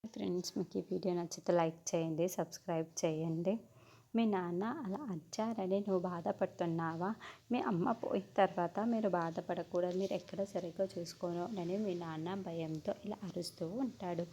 Friends, మీకు ఈ video నచ్చితే లైక్ చేయండి, సబ్స్క్రైబ్ చేయండి. మీ నాన్న అలా అరిచారని నువ్వు బాధపడుతున్నావా? మీ అమ్మ పోయిన తర్వాత మీరు బాధపడకూడదు, మీరు ఎక్కడ సరిగ్గా చూసుకోను అని మీ నాన్న భయంతో ఇలా అరుస్తూ ఉంటాడు.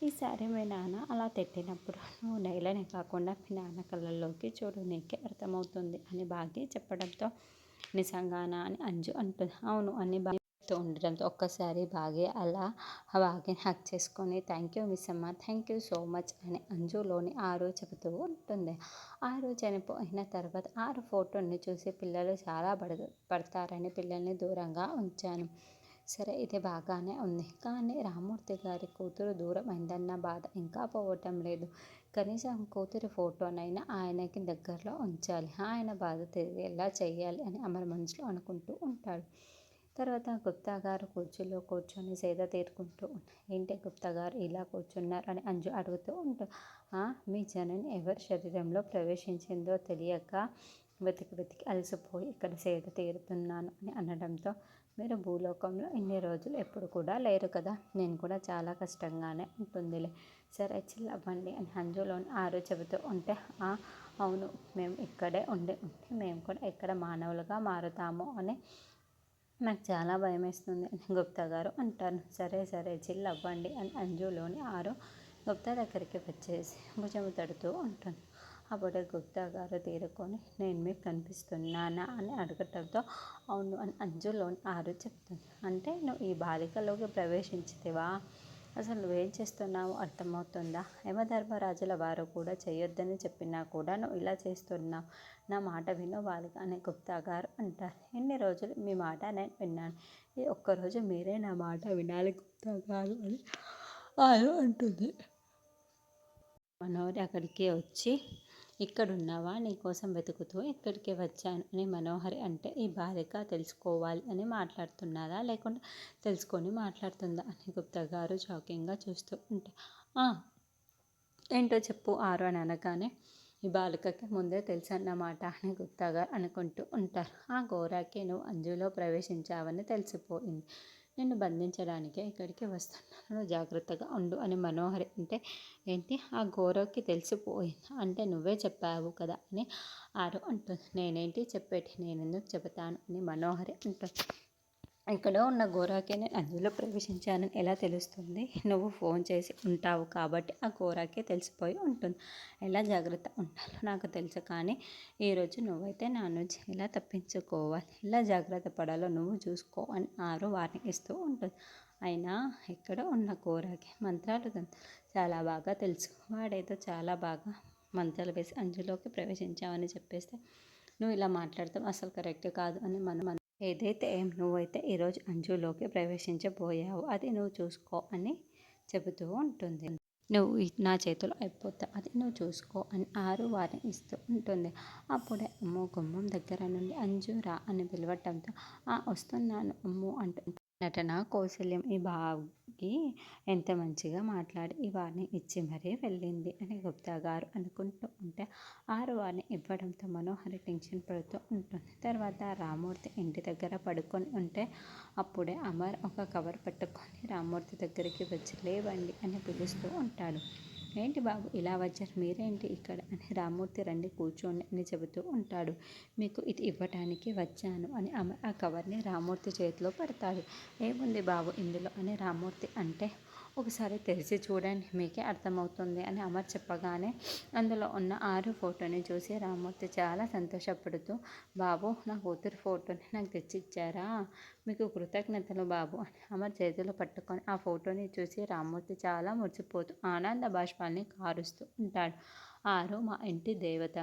ఈసారి మీ నాన్న అలా తిట్టినప్పుడు నువ్వు నేలని కాకుండా మీ నాన్న కళ్ళల్లోకి చూడు, నీకే అర్థమవుతుంది అని బాగా చెప్పడంతో నిజంగానా అని అంజు అంటుంది. అవును అని ఉండడంతో ఒక్కసారి బాగా అలా బాగా హక్ చేసుకొని థ్యాంక్ యూ మిస్ అమ్మ, థ్యాంక్ యూ సో మచ్ అని అంజులోని ఆరు చెబుతూ ఉంటుంది. ఆరు చనిపోయిన తర్వాత ఆరు ఫోటోని చూసి పిల్లలు చాలా పడతారని పిల్లల్ని దూరంగా ఉంచాను. సరే, ఇది బాగానే ఉంది, కానీ రామూర్తి గారి కూతురు దూరం అయిందన్న బాధ ఇంకా పోవటం లేదు. కనీసం కూతురి ఫోటోనైనా ఆయనకి దగ్గరలో ఉంచాలి, ఆయన బాధ తెలియలా చేయాలి అని అమర్ మనసులో అనుకుంటూ ఉంటాడు. తర్వాత గుప్తా గారు కుర్చీలో కూర్చొని సేద తీరుకుంటూ ఏంటి గుప్తా గారు ఇలా కూర్చున్నారు అని అంజు అడుగుతూ ఉంటారు. మీ జనని ఎవరి శరీరంలో ప్రవేశించిందో తెలియక వెతికి అలసిపోయి ఇక్కడ సేద తీరుతున్నాను అని అనడంతో మీరు భూలోకంలో ఇన్ని రోజులు ఎప్పుడు కూడా లేరు కదా, నేను కూడా చాలా కష్టంగానే ఉంటుందిలే, సరే చిల్లవ్వండి అని అంజులోని ఆరు చెబుతూ ఉంటే అవును, మేము ఇక్కడే ఉండి మేము కూడా ఎక్కడ మానవులుగా మారుతామో అని నాకు చాలా భయమేస్తుంది అని గుప్తా గారు అంటారు. సరే చిల్ అవ్వండి అని అంజులోని ఆరు గుప్తా దగ్గరికి వచ్చేసి భుజము తడుతూ ఉంటుంది. అప్పుడే గుప్తా గారు తీరుకొని నేను మీకు కనిపిస్తున్నానా అని అడగటంతో అవును అని అంజులోని ఆరు చెప్తుంది. అంటే నువ్వు ఈ బాలికలోకి ప్రవేశించితివా? అసలు నువ్వేం చేస్తున్నావు అర్థమవుతుందా? యమధర్మరాజుల వారు కూడా చేయొద్దని చెప్పినా కూడా నువ్వు ఇలా చేస్తున్నావు. నా మాట విను బాలిక అని గుప్తా గారు అంటారు. ఎన్ని రోజులు మీ మాట నేను విన్నాను, ఈ ఒక్కరోజు మీరే నా మాట వినాలి గుప్తా గారు అని ఆరు అంటుంది. మనోహరి అక్కడికి వచ్చి ఇక్కడున్నావా, నీకోసం వెతుకుతూ ఇక్కడికి వచ్చాను అని మనోహరి అంటే ఈ బాలిక తెలుసుకోవాలి అని మాట్లాడుతున్నారా లేకుండా తెలుసుకొని మాట్లాడుతుందా అని గుప్తా గారు షాకింగ్గా చూస్తూ ఉంటా. ఏంటో చెప్పు ఆరు అని అనగానే ఈ బాలికకి ముందే తెలుసన్నమాట అని గుప్తా గారు అనుకుంటూ ఉంటారు. ఆ ఘోరాకి నువ్వు అంజులో ప్రవేశించావని తెలిసిపోయింది, నిన్ను బంధించడానికే ఇక్కడికి వస్తున్నాను, నువ్వు జాగ్రత్తగా ఉండు అని మనోహరి అంటే ఏంటి ఆ ఘోరకి తెలిసిపోయింది అంటే నువ్వే చెప్పావు కదా అని ఆరు అంటుంది. నేనేంటి చెప్పేటి, నేను ఎందుకు చెబుతాను అని మనోహరి అంటుంది. ఇక్కడ ఉన్న ఘోరాకి నేను అందులో ప్రవేశించానని ఎలా తెలుస్తుంది? నువ్వు ఫోన్ చేసి ఉంటావు కాబట్టి ఆ ఘోరాకే తెలిసిపోయి ఉంటుంది. ఎలా జాగ్రత్త ఉండాలో నాకు తెలుసు, కానీ ఈరోజు నువ్వైతే నా నుంచి ఎలా తప్పించుకోవాలి, ఎలా జాగ్రత్త పడాలో నువ్వు చూసుకో అని ఆరు వార్నింగ్ ఇస్తూ ఉంటుంది. అయినా ఇక్కడ ఉన్న ఘోరాకి మంత్రాలు చాలా బాగా తెలుసు, వాడేదో చాలా బాగా మంత్రాలు వేసి అంజులోకి ప్రవేశించావని చెప్పేస్తే నువ్వు ఇలా మాట్లాడతాం అసలు కరెక్ట్ కాదు అని మనం ఏదైతే నువ్వైతే ఈరోజు అంజులోకి ప్రవేశించబోయావు అది నువ్వు చూసుకో అని చెబుతూ ఉంటుంది. నువ్వు నా చేతులు అయిపోతావు, అది నువ్వు చూసుకో అని ఆరు వారిని ఇస్తూ ఉంటుంది. అప్పుడే అమ్మో గుమ్మం దగ్గర నుండి అంజు రా అని పిలవటంతో వస్తున్నాను అమ్ము అంటుంది. నటన కౌశల్యం ఈ బాగి ఎంత మంచిగా మాట్లాడి ఈ వారిని ఇచ్చి మరీ వెళ్ళింది అని గుప్తా గారు అనుకుంటూ ఉంటే ఆరు వారిని ఇవ్వడంతో మనోహరి టెన్షన్ పడుతూ ఉంటుంది. తర్వాత రామూర్తి ఇంటి దగ్గర పడుకొని ఉంటే అప్పుడే అమర్ ఒక కవర్ పట్టుకొని రామూర్తి దగ్గరికి వచ్చి లేవండి అని పిలుస్తూ ఉంటాడు. ఏంటి బాబు ఇలా వచ్చారు, మీరేంటి ఇక్కడ అని రామూర్తి రండి కూర్చోండి అని చెబుతూ ఉంటాడు. మీకు ఇది ఇవ్వటానికి వచ్చాను అని అమర్ ఆ కవర్ని రామూర్తి చేతిలో పెడతాడు. ఏముంది బాబు ఇందులో అని రామూర్తి అంటే ఒకసారి తెరిచి చూడండి మీకే అర్థమవుతుంది అని అమర్ చెప్పగానే అందులో ఉన్న ఆరు ఫోటోని చూసి రామూర్తి చాలా సంతోషపడుతూ బాబు నా కూతురు ఫోటోని నాకు తెచ్చిచ్చారా, మీకు కృతజ్ఞతలు బాబు అని అమర్ చేతులు పట్టుకొని ఆ ఫోటోని చూసి రామూర్తి చాలా మురిసిపోతూ ఆనంద బాష్పాల్ని కారుస్తూ ఉంటాడు. ఆరు మా ఇంటి దేవత,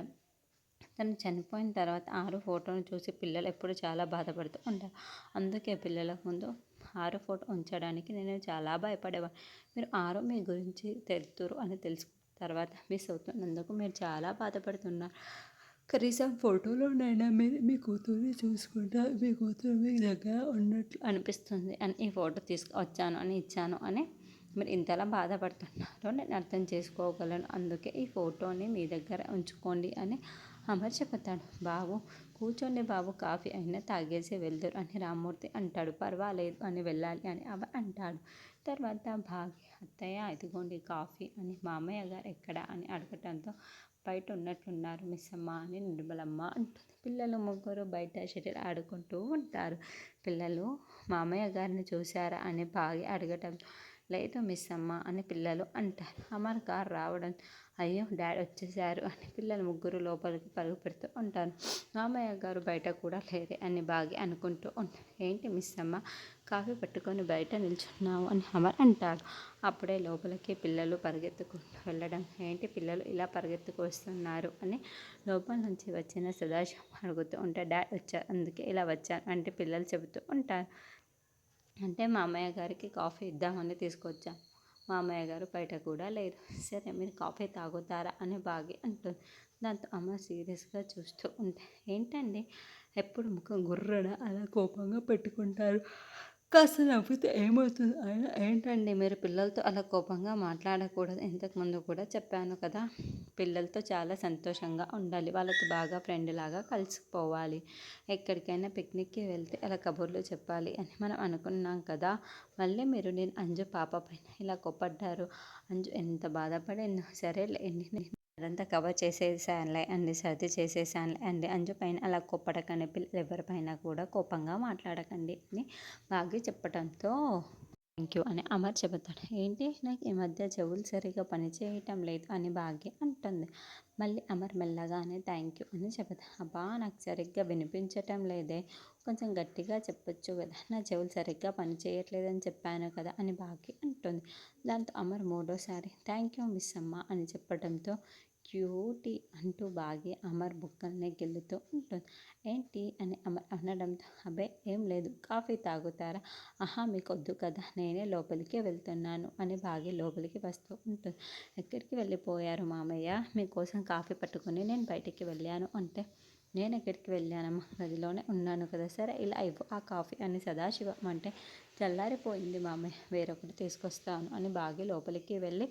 తను చనిపోయిన తర్వాత ఆరు ఫోటోను చూసి పిల్లలు ఎప్పుడు చాలా బాధపడుతూ ఉంటారు. అందుకే పిల్లల ముందు ఆరు ఫోటో ఉంచడానికి నేను చాలా భయపడేవాడు. మీరు ఆరు మీ గురించి తెలుతురు అని తెలుసుకున్న తర్వాత మిస్ అవుతున్నందుకు మీరు చాలా బాధపడుతున్నారు. కనీసం ఫోటోలోనైనా మీరు మీ కూతుర్ని చూసుకుంటా, మీ కూతురు మీ దగ్గర ఉన్నట్లు అనిపిస్తుంది అని ఈ ఫోటో తీసుకువచ్చాను అని ఇచ్చాను అని మీరు ఇంతలా బాధపడుతున్నారో నేను అర్థం చేసుకోగలను, అందుకే ఈ ఫోటోని మీ దగ్గర ఉంచుకోండి అని అమర్ చెబుతాడు. బాబు కూర్చోండి బాబు, కాఫీ అయినా తాగేసి వెళ్దురు అని రామూర్తి అంటాడు. పర్వాలేదు అని వెళ్ళాలి అని అమర్ అంటాడు. తర్వాత భాగ్య అత్తయ్య ఇదిగోండి కాఫీ అని మామయ్య గారు ఎక్కడ అని అడగటంతో బయట ఉన్నట్లున్నారు మిస్ అమ్మ అని నిర్మలమ్మ అంటుంది. పిల్లలు ముగ్గురు బయట షటిల్ ఆడుకుంటూ ఉంటారు. పిల్లలు మామయ్య గారిని చూశారా అని బాగి అడగటంతో లేదు మిస్ అమ్మ అని పిల్లలు అంటారు. అమర్ కారు రావడం అయ్యో డాడీ వచ్చేసారు అని పిల్లలు ముగ్గురు లోపలికి పరుగు పెడుతూ ఉంటారు. మామయ్య గారు బయట కూడా లేరే అని బాగి అనుకుంటూ ఉంటారు. ఏంటి మిస్ అమ్మ కాఫీ పట్టుకొని బయట నిల్చున్నావు అని అమర్ అంటాడు. అప్పుడే లోపలికి పిల్లలు పరిగెత్తుకుంటూ వెళ్ళడం ఏంటి పిల్లలు ఇలా పరిగెత్తుకు వస్తున్నారు అని లోపల నుంచి వచ్చిన సదాశివం అడుగుతూ ఉంటే డాడీ వచ్చారు అందుకే ఇలా వచ్చాను అంటే పిల్లలు చెబుతూ ఉంటారు. అంటే మామయ్య గారికి కాఫీ ఇద్దామని తీసుకొచ్చాను. మామయ్య గారు బయట కూడా లేరు. సరే మీరు కాఫీ తాగుతారా అని బాగి అంటుంది. దాంతో అమ్మ సీరియస్గా చూస్తూ ఉంటే ఏంటండి ఎప్పుడు ముఖం గుర్రన అలా కోపంగా పెట్టుకుంటారు, కాస్త నవ్వితే ఏమవుతుంది అయినా ఏంటండి మీరు పిల్లలతో అలా కోపంగా మాట్లాడకూడదు. ఇంతకుముందు కూడా చెప్పాను కదా, పిల్లలతో చాలా సంతోషంగా ఉండాలి, వాళ్ళతో బాగా ఫ్రెండ్ లాగా కలిసిపోవాలి, ఎక్కడికైనా పిక్నిక్కి వెళ్తే అలా కబుర్లు చెప్పాలి అని మనం అనుకున్నాం కదా. మళ్ళీ మీరు నేను అంజు పాప పైన ఇలా కోప్పడ్డారు. అంజు ఎంత బాధపడిందో. సరేలే అదంతా కవర్ చేసేసానులే అండి, సర్ది చేసేసానులే అండి, అంజు పైన అలా కోప్పడకండి, పిల్లలు ఎవరిపైన కూడా కోపంగా మాట్లాడకండి అని బాగా చెప్పడంతో థ్యాంక్ యూ అని అమర్ చెబుతాడు. ఏంటి నాకు ఈ మధ్య చెవులు సరిగా పనిచేయటం లేదు అని భాగ్య అంటుంది. మళ్ళీ అమర్ మెల్లగానే థ్యాంక్ యూ అని చెబుతాడు. అబ్బా నాకు సరిగ్గా వినిపించటం లేదే, కొంచెం గట్టిగా చెప్పొచ్చు కదా, నా చెవులు సరిగ్గా పనిచేయట్లేదని చెప్పాను కదా అని భాగ్య అంటుంది. దాంతో అమర్ మూడోసారి థ్యాంక్ యూ మిస్ అమ్మ అని చెప్పడంతో క్యూటీ అంటూ బాగి అమర్ బుక్కల్ని గిల్లుతూ ఉంటుంది. ఏంటి అని అమర్ అనడంతో అబ్బే ఏం లేదు, కాఫీ తాగుతారా, ఆహా మీకొద్దు కదా, నేనే లోపలికి వెళ్తున్నాను అని బాగి లోపలికి వస్తూ ఉంటుంది. ఎక్కడికి వెళ్ళిపోయారు మామయ్య, మీకోసం కాఫీ పట్టుకుని నేను బయటికి వెళ్ళాను అంటే నేను ఎక్కడికి వెళ్ళానమ్మా, గదిలోనే ఉన్నాను కదా, సరే ఇలా ఇవ్వు ఆ కాఫీ అని సదాశివం అంటే చల్లారిపోయింది మామయ్య, వేరొకటి తీసుకొస్తాను అని బాగి లోపలికి వెళ్ళి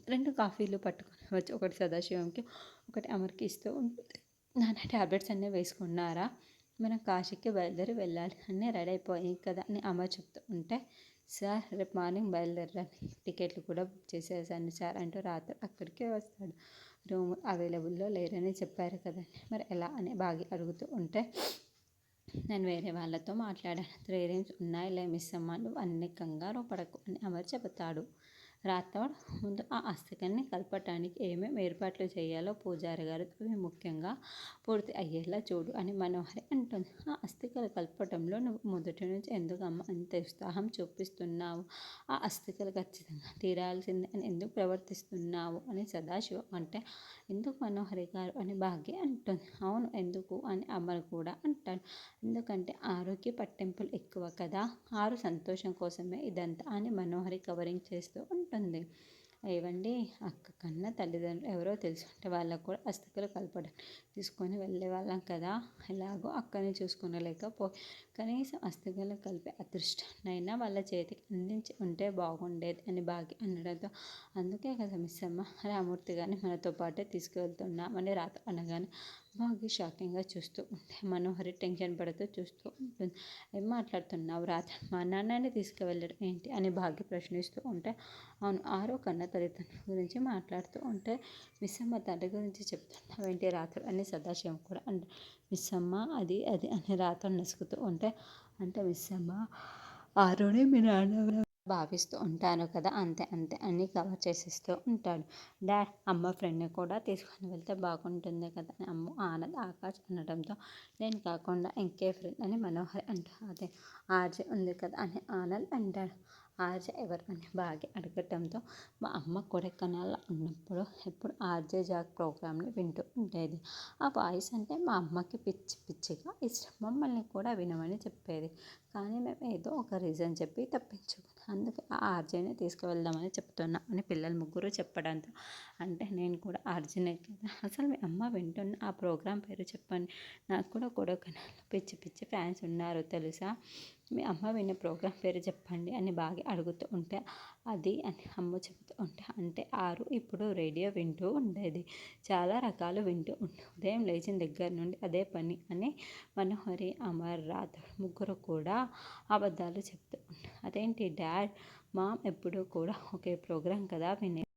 2 కాఫీలు పట్టుకొని వచ్చి ఒకటి సదాశివంకి ఒకటి అమర్కి ఇస్తూ ఉంటుంది. నాన్న ట్యాబ్లెట్స్ అన్నీ వేసుకున్నారా, మనం కాశీకి బయలుదేరి వెళ్ళాలి, అన్నీ రెడీ అయిపోయాయి కదా అని అమర్ చెప్తూ ఉంటే సార్ రేపు మార్నింగ్ బయలుదేరాలి, టికెట్లు కూడా బుక్ చేసేసాను సార్ అంటూ రాత్రి అక్కడికే వస్తాడు. రూమ్ అవైలబుల్లో లేరని చెప్పారు కదండి, మరి ఎలా అని బాగా అడుగుతూ ఉంటే నేను వేరే వాళ్ళతో మాట్లాడాను, 3 రూమ్స్ ఉన్నాయిలే మిస్ అమ్మ, నువ్వు అన్ని కంగారు పడకు అని అమర్ చెబుతాడు. రాథోడ్ ముందు ఆ అస్థికల్ని కలపటానికి ఏమేమి ఏర్పాట్లు చేయాలో పూజారి గారు అవి ముఖ్యంగా పూర్తి అయ్యేలా చూడు అని మనోహరి అంటుంది. ఆ అస్థికలు కలపటంలో నువ్వు మొదటి నుంచి ఎందుకమ్మా అంత ఉత్సాహం చూపిస్తున్నావు, ఆ అస్థికలు ఖచ్చితంగా తీరాల్సిందే అని ఎందుకు ప్రవర్తిస్తున్నావు అని సదాశివం అంటే ఎందుకు మనోహరి గారు అని భాగ్య అంటుంది. అవును ఎందుకు అని అమర్ కూడా అంటాడు. ఎందుకంటే ఆరుకి పట్టింపులు ఎక్కువ కదా, ఆరు సంతోషం కోసమే ఇదంతా అని మనోహరి కవరింగ్ చేస్తూ ఉంటుంది. ఏవండి అక్క కన్నా తల్లిదండ్రులు ఎవరో తెలుసుంటే వాళ్ళకు కూడా అస్థికలు కలపడం తీసుకొని వెళ్ళే వాళ్ళం కదా, ఎలాగో అక్కని చూసుకునలేకపో కనీసం అస్థికలు కలిపే అదృష్టాన్నైనా వాళ్ళ చేతికి అందించి ఉంటే బాగుండేది అని బాగా అనడంతో అందుకే కదా మిస్ అమ్మ రామూర్తి గారిని మనతో పాటే తీసుకువెళ్తున్నామని రాత అనగానే బాగా షాకింగ్గా చూస్తూ ఉంటే మనోహరి టెన్షన్ పడుతూ చూస్తూ ఉంటుంది. ఏం మాట్లాడుతున్నావు రాత, మా నాన్నని తీసుకువెళ్ళడం ఏంటి అని భాగ్య ప్రశ్నిస్తూ ఉంటే అవును ఆరో కన్న తల్లిదండ్రుల గురించి మాట్లాడుతూ ఉంటే మిస్సమ్మ తండ్రి గురించి చెప్తున్నావేంటి రాత్రుడు అని సదాశివం కూడా అంటే మిస్సమ్మ అది అది అని రాత్రుడు నసుకుతూ ఉంటే అంటే మిస్సమ్మ ఆరోనే మీ నాన్న భావిస్తూ ఉంటాను కదా, అంతే అంతే అన్నీ కవర్ చేసేస్తూ ఉంటాడు. డాడ్ అమ్మ ఫ్రెండ్ని కూడా తీసుకొని వెళ్తే బాగుంటుంది కదా అని అమ్మ ఆనంద్ ఆకాష్ అనడంతో నేను కాకుండా ఇంకే ఫ్రెండ్ అని మనోహర్ అంటాడు. అదే ఆర్జే ఉంది కదా అని ఆనంద్ అంటాడు. ఆర్జే ఎవరు అని బాగా అడగటంతో మా అమ్మ కొడైకెనాల్లో ఉన్నప్పుడు ఎప్పుడు ఆర్జే జాక్ ప్రోగ్రామ్ని వింటూ ఉండేది. ఆ వాయిస్ అంటే మా అమ్మకి పిచ్చి పిచ్చిగా ఇష్టం, మమ్మల్ని కూడా వినమని చెప్పేది, కానీ మేము ఏదో ఒక రీజన్ చెప్పి తప్పించుకున్నాం, అందుకే ఆ ఆర్జేని తీసుకువెళ్దామని చెప్తున్నా అని పిల్లలు ముగ్గురు చెప్పడంతో అంటే నేను కూడా ఆర్జేనే కదా, అసలు మీ అమ్మ వింటున్న ఆ ప్రోగ్రాం పేరు చెప్పండి, నాకు కూడా కొడైకెనాల్లో పిచ్చి పిచ్చి ఫ్యాన్స్ ఉన్నారు తెలుసా, మీ అమ్మ వినే ప్రోగ్రాం పేరు చెప్పండి అని బాగా అడుగుతూ ఉంటే అది అని అమ్మ చెబుతూ ఉంటే అంటే ఆరు ఇప్పుడు రేడియో వింటూ ఉండేది, చాలా రకాలు వింటూ ఉదయం లేచిన దగ్గర నుండి అదే పని అని మనోహరి అమర్ రాథోడ్ ముగ్గురు కూడా అబద్ధాలు చెప్తూ ఉంటారు. అదేంటి డాడ్ మామ్ ఎప్పుడూ కూడా ఒకే ప్రోగ్రాం కదా వినే